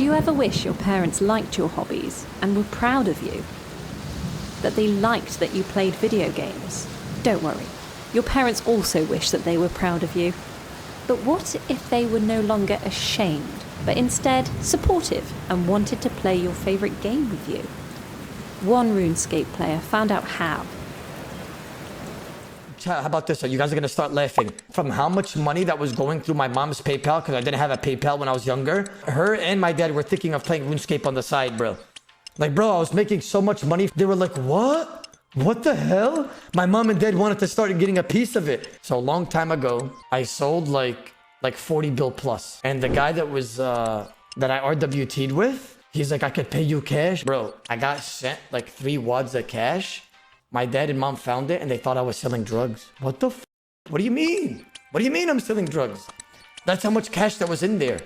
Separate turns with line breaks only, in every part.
Do you ever wish your parents liked your hobbies and were proud of you? That they liked that you played video games? Don't worry, your parents also wish that they were proud of you. But what if they were no longer ashamed, but instead supportive and wanted to play your favourite game with you? One RuneScape player found out how.
How about this? You guys are going to start laughing. From how much money that was going through my mom's PayPal, because I didn't have a PayPal when I was younger. Her and my dad were thinking of playing RuneScape on the side, bro. Like, bro, I was making so much money. They were like, what? What the hell? My mom and dad wanted to start getting a piece of it. So a long time ago, I sold like 40 bill plus. And the guy that was, that I RWT'd with, he's like, I could pay you cash. Bro, I got sent like 3 wads of cash. My dad and mom found it and they thought I was selling drugs. What the f? What do you mean? What do you mean I'm selling drugs? That's how much cash that was in there.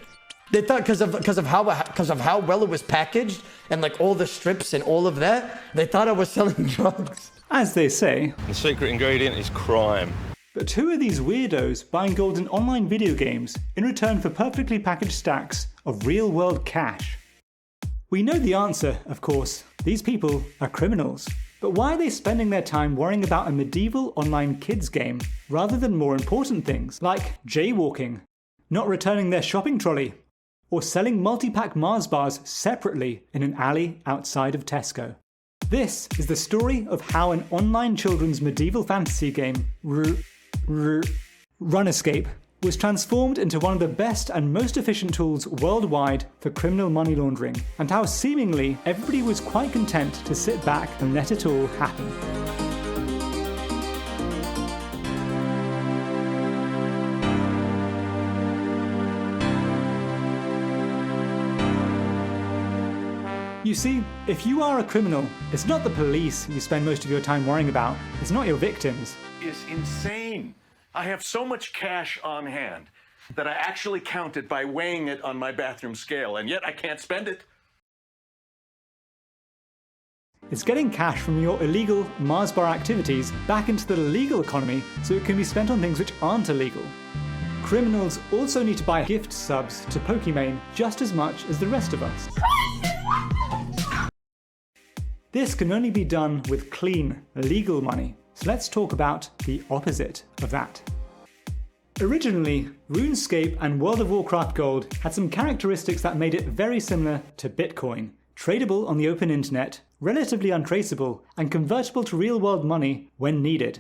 They thought because of how well it was packaged and like all the strips and all of that, they thought I was selling drugs.
As they say,
the secret ingredient is crime.
But who are these weirdos buying gold in online video games in return for perfectly packaged stacks of real-world cash? We know the answer, of course. These people are criminals. But why are they spending their time worrying about a medieval online kids game rather than more important things like jaywalking, not returning their shopping trolley, or selling multi-pack Mars bars separately in an alley outside of Tesco? This is the story of how an online children's medieval fantasy game, RuneScape, was transformed into one of the best and most efficient tools worldwide for criminal money laundering, and how seemingly everybody was quite content to sit back and let it all happen. You see, if you are a criminal, it's not the police you spend most of your time worrying about, it's not your victims.
It's insane. I have so much cash on hand that I actually count it by weighing it on my bathroom scale, and yet I can't spend it.
It's getting cash from your illegal Mars bar activities back into the legal economy so it can be spent on things which aren't illegal. Criminals also need to buy gift subs to Pokimane just as much as the rest of us. This can only be done with clean, legal money. So let's talk about the opposite of that. Originally, RuneScape and World of Warcraft Gold had some characteristics that made it very similar to Bitcoin. Tradable on the open internet, relatively untraceable, and convertible to real-world money when needed.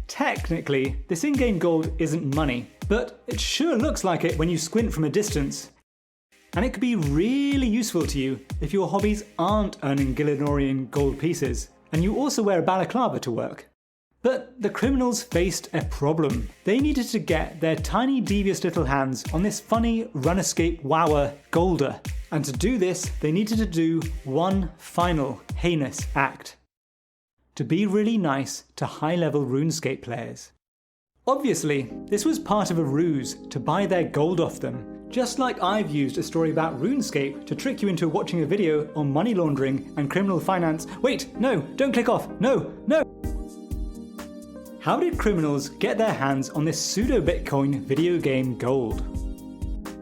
Technically, this in-game gold isn't money, but it sure looks like it when you squint from a distance. And it could be really useful to you if your hobbies aren't earning Gillinorian gold pieces, and you also wear a balaclava to work. But the criminals faced a problem. They needed to get their tiny devious little hands on this funny RuneScape wower golder. And to do this, they needed to do one final heinous act. To be really nice to high-level RuneScape players. Obviously, this was part of a ruse to buy their gold off them. Just like I've used a story about RuneScape to trick you into watching a video on money laundering and criminal finance. Wait, no, don't click off, no, no! How did criminals get their hands on this pseudo-Bitcoin video game gold?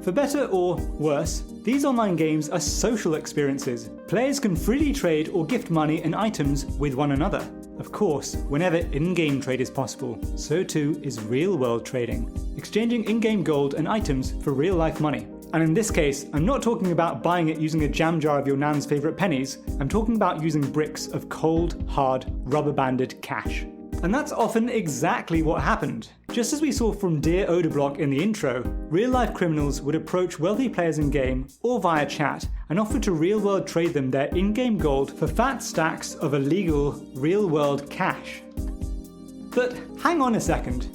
For better or worse, these online games are social experiences. Players can freely trade or gift money and items with one another. Of course, whenever in-game trade is possible, so too is real-world trading, exchanging in-game gold and items for real-life money. And in this case, I'm not talking about buying it using a jam jar of your nan's favourite pennies, I'm talking about using bricks of cold, hard, rubber-banded cash. And that's often exactly what happened. Just as we saw from Dear Odeblock in the intro, real-life criminals would approach wealthy players in-game or via chat and offer to real-world trade them their in-game gold for fat stacks of illegal, real-world cash. But hang on a second.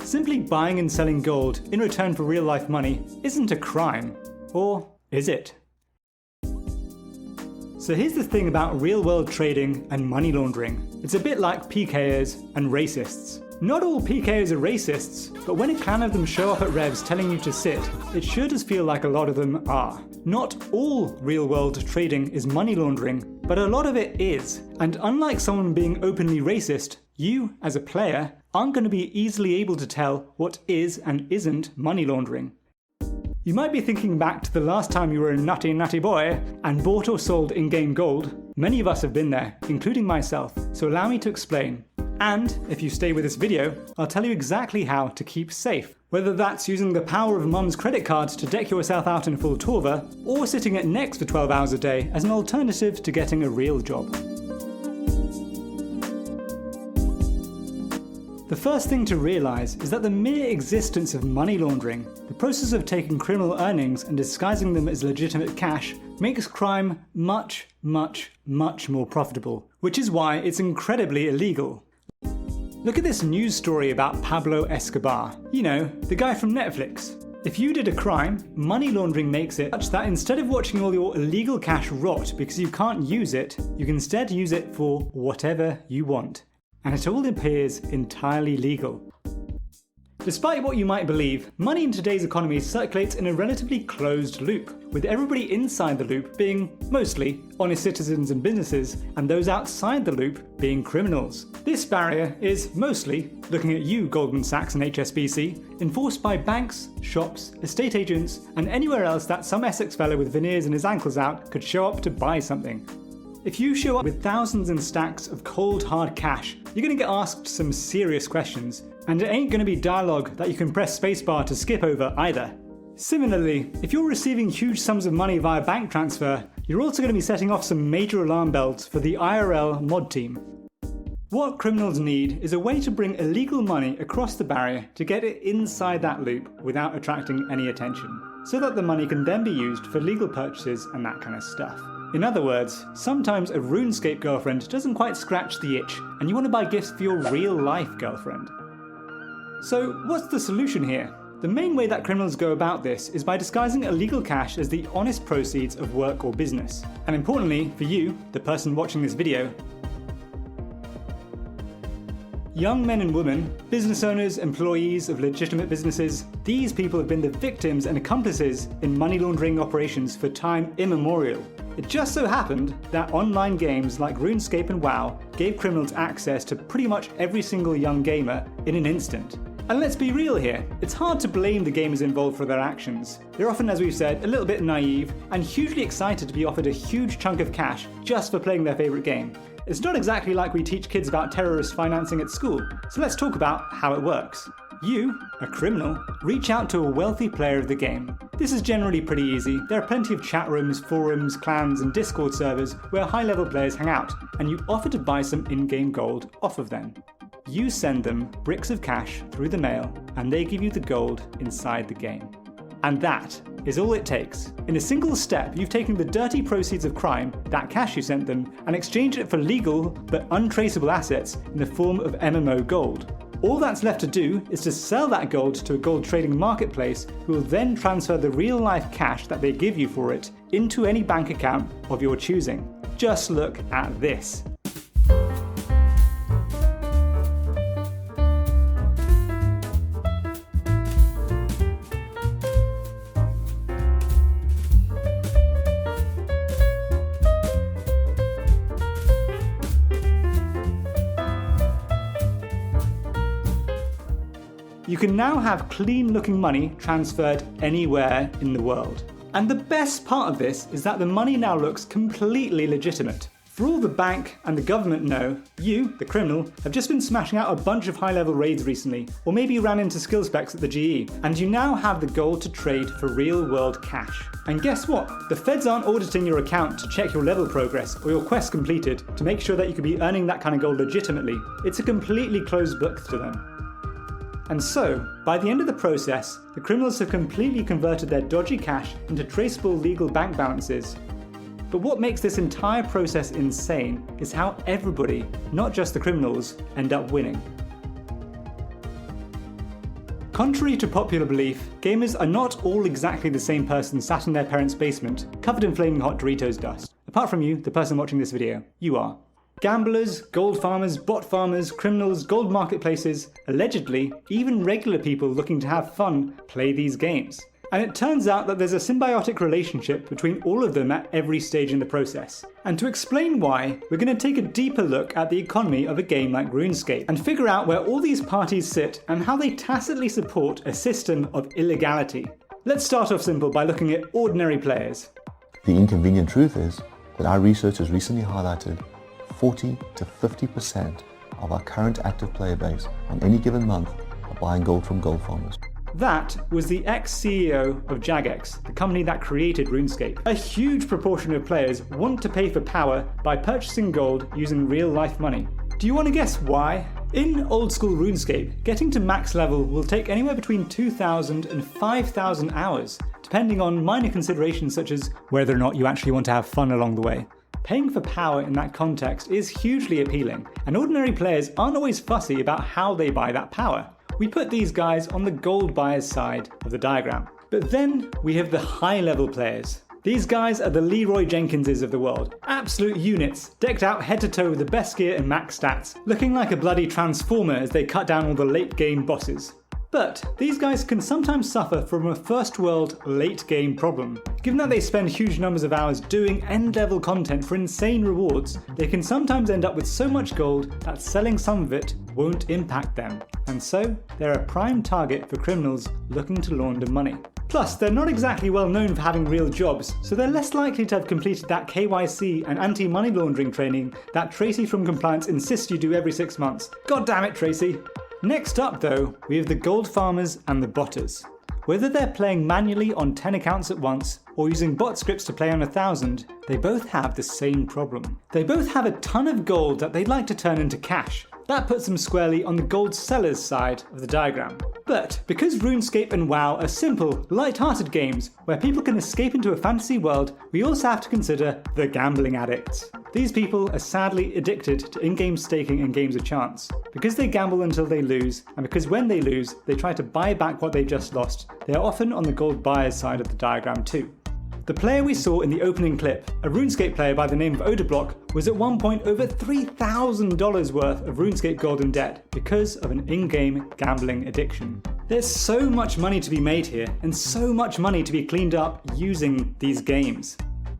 Simply buying and selling gold in return for real-life money isn't a crime. Or is it? So here's the thing about real-world trading and money laundering. It's a bit like PKers and racists. Not all PKers are racists, but when a clan of them show up at revs telling you to sit, it sure does feel like a lot of them are. Not all real-world trading is money laundering, but a lot of it is. And unlike someone being openly racist, you, as a player, aren't going to be easily able to tell what is and isn't money laundering. You might be thinking back to the last time you were a nutty boy and bought or sold in-game gold. Many of us have been there, including myself, so allow me to explain. And if you stay with this video, I'll tell you exactly how to keep safe. Whether that's using the power of mum's credit card to deck yourself out in full torva, or sitting at Next for 12 hours a day as an alternative to getting a real job. The first thing to realise is that the mere existence of money laundering, the process of taking criminal earnings and disguising them as legitimate cash, makes crime much more profitable, which is why it's incredibly illegal. Look at this news story about Pablo Escobar. You know, the guy from Netflix. If you did a crime, money laundering makes it such that instead of watching all your illegal cash rot because you can't use it, you can instead use it for whatever you want. And it all appears entirely legal. Despite what you might believe, money in today's economy circulates in a relatively closed loop, with everybody inside the loop being mostly honest citizens and businesses, and those outside the loop being criminals. This barrier is mostly, looking at you Goldman Sachs and HSBC, enforced by banks, shops, estate agents, and anywhere else that some Essex fellow with veneers and his ankles out could show up to buy something. If you show up with thousands and stacks of cold hard cash, you're going to get asked some serious questions, and it ain't going to be dialogue that you can press spacebar to skip over either. Similarly, if you're receiving huge sums of money via bank transfer, you're also going to be setting off some major alarm bells for the IRL mod team. What criminals need is a way to bring illegal money across the barrier to get it inside that loop without attracting any attention, so that the money can then be used for legal purchases and that kind of stuff. In other words, sometimes a RuneScape girlfriend doesn't quite scratch the itch, and you want to buy gifts for your real-life girlfriend. So what's the solution here? The main way that criminals go about this is by disguising illegal cash as the honest proceeds of work or business. And importantly, for you, the person watching this video, young men and women, business owners, employees of legitimate businesses, these people have been the victims and accomplices in money laundering operations for time immemorial. It just so happened that online games like RuneScape and WoW gave criminals access to pretty much every single young gamer in an instant. And let's be real here, it's hard to blame the gamers involved for their actions. They're often, as we've said, a little bit naive and hugely excited to be offered a huge chunk of cash just for playing their favourite game. It's not exactly like we teach kids about terrorist financing at school, so let's talk about how it works. You, a criminal, reach out to a wealthy player of the game. This is generally pretty easy. There are plenty of chat rooms, forums, clans, and Discord servers where high-level players hang out, and you offer to buy some in-game gold off of them. You send them bricks of cash through the mail, and they give you the gold inside the game. And that is all it takes. In a single step, you've taken the dirty proceeds of crime, that cash you sent them, and exchanged it for legal but untraceable assets in the form of MMO gold. All that's left to do is to sell that gold to a gold trading marketplace who will then transfer the real-life cash that they give you for it into any bank account of your choosing. Just look at this. You can now have clean-looking money transferred anywhere in the world. And the best part of this is that the money now looks completely legitimate. For all the bank and the government know, you, the criminal, have just been smashing out a bunch of high-level raids recently, or maybe you ran into skill specs at the GE, and you now have the gold to trade for real-world cash. And guess what? The feds aren't auditing your account to check your level progress or your quest completed to make sure that you could be earning that kind of gold legitimately. It's a completely closed book to them. And so, by the end of the process, the criminals have completely converted their dodgy cash into traceable legal bank balances. But what makes this entire process insane is how everybody, not just the criminals, end up winning. Contrary to popular belief, gamers are not all exactly the same person sat in their parents' basement, covered in flaming hot Doritos dust. Apart from you, the person watching this video, you are. Gamblers, gold farmers, bot farmers, criminals, gold marketplaces, allegedly, even regular people looking to have fun play these games. And it turns out that there's a symbiotic relationship between all of them at every stage in the process. And to explain why, we're going to take a deeper look at the economy of a game like RuneScape and figure out where all these parties sit and how they tacitly support a system of illegality. Let's start off simple by looking at ordinary players.
The inconvenient truth is that our research has recently highlighted 40 to 50% of our current active player base on any given month are buying gold from gold farmers.
That was the ex-CEO of Jagex, the company that created RuneScape. A huge proportion of players want to pay for power by purchasing gold using real-life money. Do you want to guess why? In Old School Runescape, getting to max level will take anywhere between 2,000 and 5,000 hours, depending on minor considerations such as whether or not you actually want to have fun along the way. Paying for power in that context is hugely appealing, and ordinary players aren't always fussy about how they buy that power. We put these guys on the gold buyer's side of the diagram. But then we have the high-level players. These guys are the Leroy Jenkinses of the world. Absolute units, decked out head to toe with the best gear and max stats, looking like a bloody transformer as they cut down all the late-game bosses. But these guys can sometimes suffer from a first-world late-game problem. Given that they spend huge numbers of hours doing end-level content for insane rewards, they can sometimes end up with so much gold that selling some of it won't impact them. And so, they're a prime target for criminals looking to launder money. Plus, they're not exactly well known for having real jobs, so they're less likely to have completed that KYC and anti-money laundering training that Tracy from Compliance insists you do every 6 months. God damn it, Tracy! Next up though, we have the gold farmers and the botters. Whether they're playing manually on 10 accounts at once, or using bot scripts to play on 1,000, they both have the same problem. They both have a ton of gold that they'd like to turn into cash. That puts them squarely on the gold seller's side of the diagram. But because RuneScape and WoW are simple, light-hearted games where people can escape into a fantasy world, we also have to consider the gambling addicts. These people are sadly addicted to in-game staking and games of chance. Because they gamble until they lose, and because when they lose, they try to buy back what they just lost, they are often on the gold buyer's side of the diagram too. The player we saw in the opening clip, a RuneScape player by the name of Odablock, was at one point over $3,000 worth of RuneScape gold in debt because of an in-game gambling addiction. There's so much money to be made here, and so much money to be cleaned up using these games.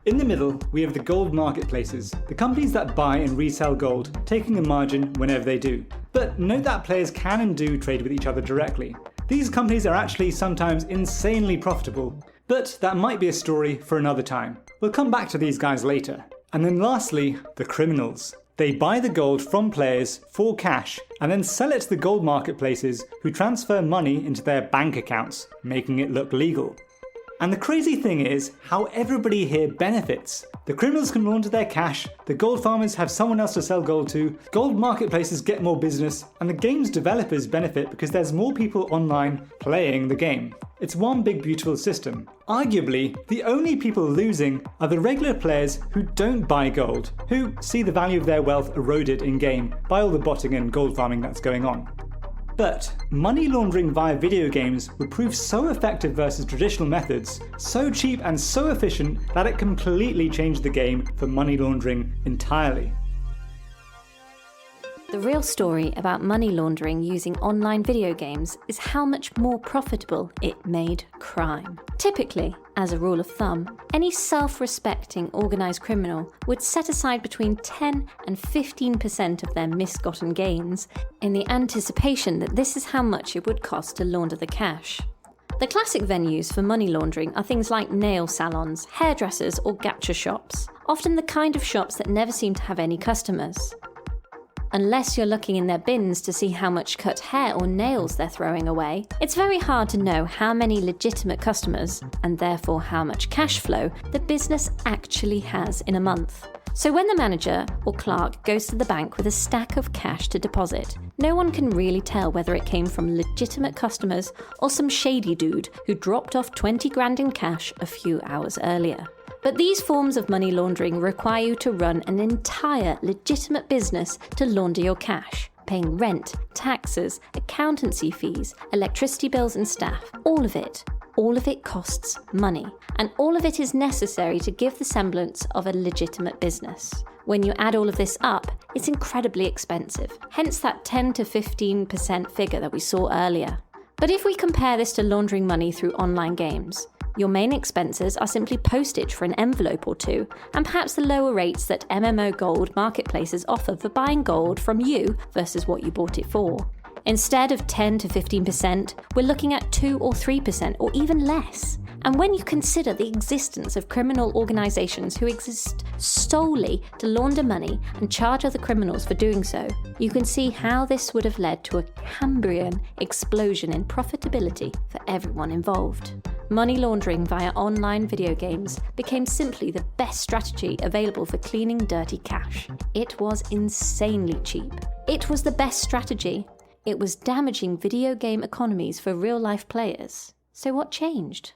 In the middle, we have the gold marketplaces, the companies that buy and resell gold, taking a margin whenever they do. But note that players can and do trade with each other directly. These companies are actually sometimes insanely profitable, but that might be a story for another time. We'll come back to these guys later. And then lastly, the criminals. They buy the gold from players for cash and then sell it to the gold marketplaces who transfer money into their bank accounts, making it look legal. And the crazy thing is how everybody here benefits. The criminals can launder their cash, the gold farmers have someone else to sell gold to, gold marketplaces get more business, and the game's developers benefit because there's more people online playing the game. It's one big beautiful system. Arguably, the only people losing are the regular players who don't buy gold, who see the value of their wealth eroded in-game by all the botting and gold farming that's going on. But money laundering via video games would prove so effective versus traditional methods, so cheap and so efficient that it completely changed the game for money laundering entirely.
The real story about money laundering using online video games is how much more profitable it made crime. Typically, as a rule of thumb, any self-respecting organised criminal would set aside between 10 and 15% of their misgotten gains in the anticipation that this is how much it would cost to launder the cash. The classic venues for money laundering are things like nail salons, hairdressers or gacha shops, often the kind of shops that never seem to have any customers. Unless you're looking in their bins to see how much cut hair or nails they're throwing away, it's very hard to know how many legitimate customers, and therefore how much cash flow, the business actually has in a month. So when the manager or clerk goes to the bank with a stack of cash to deposit, no one can really tell whether it came from legitimate customers or some shady dude who dropped off 20 grand in cash a few hours earlier. But these forms of money laundering require you to run an entire legitimate business to launder your cash, paying rent, taxes, accountancy fees, electricity bills and staff, all of it. All of it costs money, and all of it is necessary to give the semblance of a legitimate business. When you add all of this up, it's incredibly expensive, hence that 10 to 15% figure that we saw earlier. But if we compare this to laundering money through online games, your main expenses are simply postage for an envelope or two, and perhaps the lower rates that MMO gold marketplaces offer for buying gold from you versus what you bought it for. Instead of 10 to 15%, we're looking at 2 or 3% or even less. And when you consider the existence of criminal organisations who exist solely to launder money and charge other criminals for doing so, you can see how this would have led to a Cambrian explosion in profitability for everyone involved. Money laundering via online video games became simply the best strategy available for cleaning dirty cash. It was insanely cheap. It was the best strategy. It was damaging video game economies for real-life players. So what changed?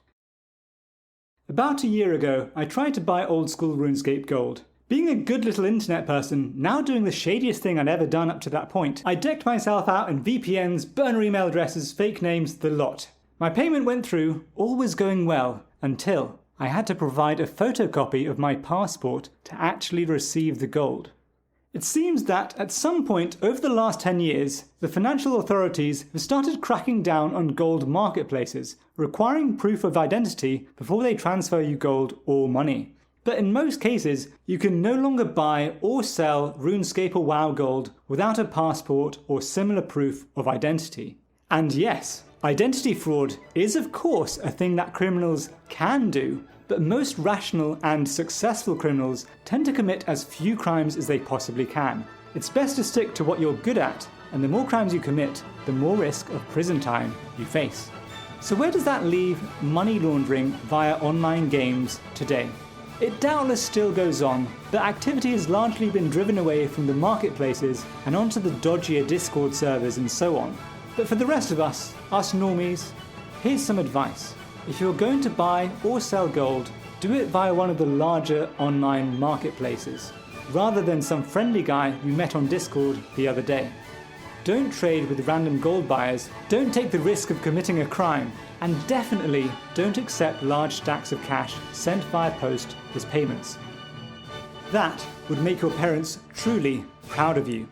About a year ago, I tried to buy Old School Runescape Gold. Being a good little internet person, now doing the shadiest thing I'd ever done up to that point, I decked myself out in VPNs, burner email addresses, fake names, the lot. My payment went through, all was going well, until I had to provide a photocopy of my passport to actually receive the gold. It seems that at some point over the last 10 years, the financial authorities have started cracking down on gold marketplaces, requiring proof of identity before they transfer you gold or money. But in most cases, you can no longer buy or sell RuneScape or WoW gold without a passport or similar proof of identity. And yes, identity fraud is of course a thing that criminals can do, but most rational and successful criminals tend to commit as few crimes as they possibly can. It's best to stick to what you're good at, and the more crimes you commit, the more risk of prison time you face. So where does that leave money laundering via online games today? It doubtless still goes on, but activity has largely been driven away from the marketplaces and onto the dodgier Discord servers and so on. But for the rest of us normies, here's some advice. If you're going to buy or sell gold, do it via one of the larger online marketplaces, rather than some friendly guy you met on Discord the other day. Don't trade with random gold buyers, don't take the risk of committing a crime, and definitely don't accept large stacks of cash sent via post as payments. That would make your parents truly proud of you.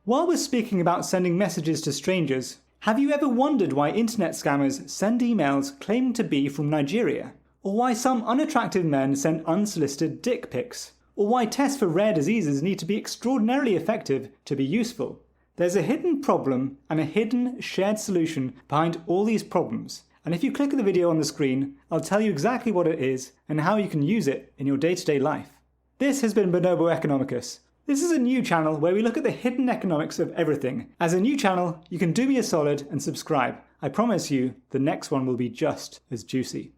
While we're speaking about sending messages to strangers, have you ever wondered why internet scammers send emails claiming to be from Nigeria? Or why some unattractive men send unsolicited dick pics? Or why tests for rare diseases need to be extraordinarily effective to be useful? There's a hidden problem and a hidden shared solution behind all these problems. And if you click the video on the screen, I'll tell you exactly what it is and how you can use it in your day-to-day life. This has been Bonobo Economicus. This is a new channel where we look at the hidden economics of everything. As a new channel, you can do me a solid and subscribe. I promise you, the next one will be just as juicy.